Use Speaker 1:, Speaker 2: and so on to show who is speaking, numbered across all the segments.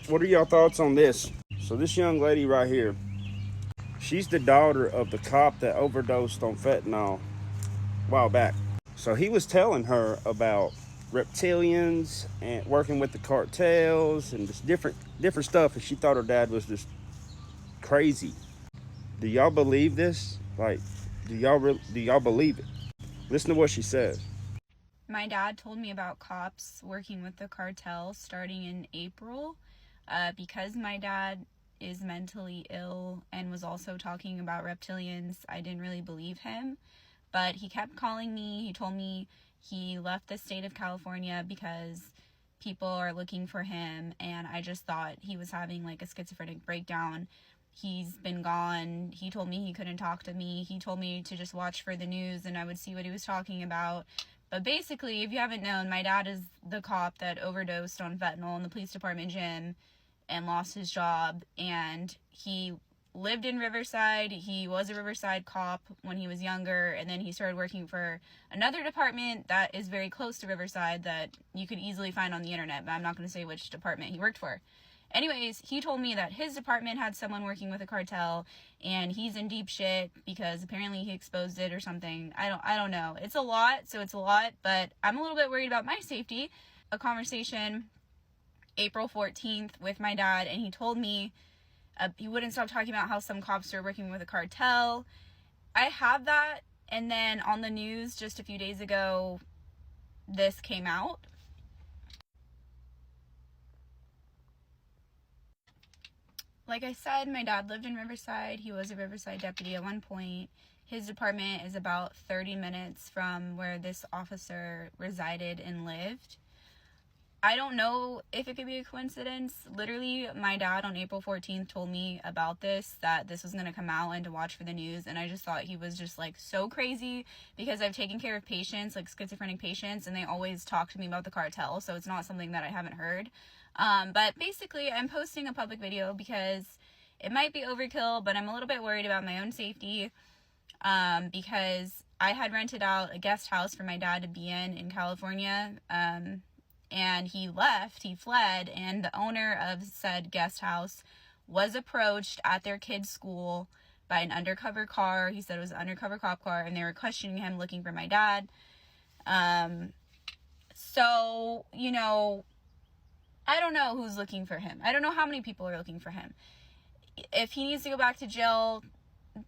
Speaker 1: What are y'all thoughts on this? So this young lady right here, she's the daughter of the cop that overdosed on fentanyl a while back. So he was telling her about reptilians and working with the cartels and just different stuff, and she thought her dad was just crazy. Do y'all believe this? Like, do y'all believe it? Listen to what she says.
Speaker 2: My dad told me about cops working with the cartel starting in April. Because my dad is mentally ill and was also talking about reptilians, I didn't really believe him. But he kept calling me. He told me he left the state of California because people are looking for him, and I just thought he was having like a schizophrenic breakdown. He's been gone. He told me he couldn't talk to me. He told me to just watch for the news and I would see what he was talking about. But basically, if you haven't known, my dad is the cop that overdosed on fentanyl in the police department gym and lost his job. And he lived in Riverside. He was a Riverside cop when he was younger, and then he started working for another department that is very close to Riverside that you could easily find on the internet, but I'm not going to say which department he worked for. Anyways, he told me that his department had someone working with a cartel and he's in deep shit because apparently he exposed it or something. I don't know. It's a lot, but I'm a little bit worried about my safety. A conversation April 14th with my dad, and he told me he wouldn't stop talking about how some cops are working with a cartel. I have that, and then on the news just a few days ago, this came out. Like I said, my dad lived in Riverside. He was a Riverside deputy at one point. His department is about 30 minutes from where this officer resided and lived. I don't know if it could be a coincidence. Literally, my dad on April 14th told me about this, that this was going to come out and to watch for the news. And I just thought he was just like so crazy because I've taken care of patients, like schizophrenic patients, and they always talk to me about the cartel. So it's not something that I haven't heard. But basically, I'm posting a public video because it might be overkill, but I'm a little bit worried about my own safety. Because I had rented out a guest house for my dad to be in California. And he fled, and the owner of said guest house was approached at their kid's school by an undercover car. He said it was an undercover cop car, and they were questioning him, looking for my dad. So, I don't know who's looking for him. I don't know how many people are looking for him. If he needs to go back to jail,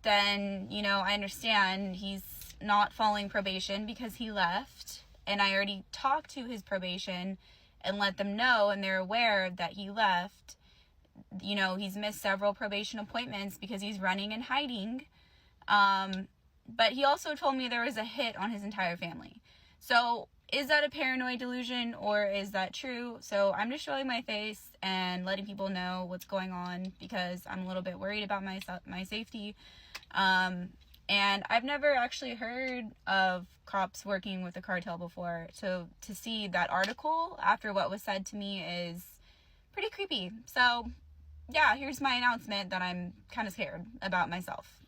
Speaker 2: then, I understand he's not following probation because he left. And I already talked to his probation and let them know, and they're aware that he left. He's missed several probation appointments because he's running and hiding. But he also told me there was a hit on his entire family. So is that a paranoid delusion or is that true? So I'm just showing my face and letting people know what's going on because I'm a little bit worried about my safety. And I've never actually heard of cops working with the cartel before. So to see that article after what was said to me is pretty creepy. So yeah, here's my announcement that I'm kind of scared about myself.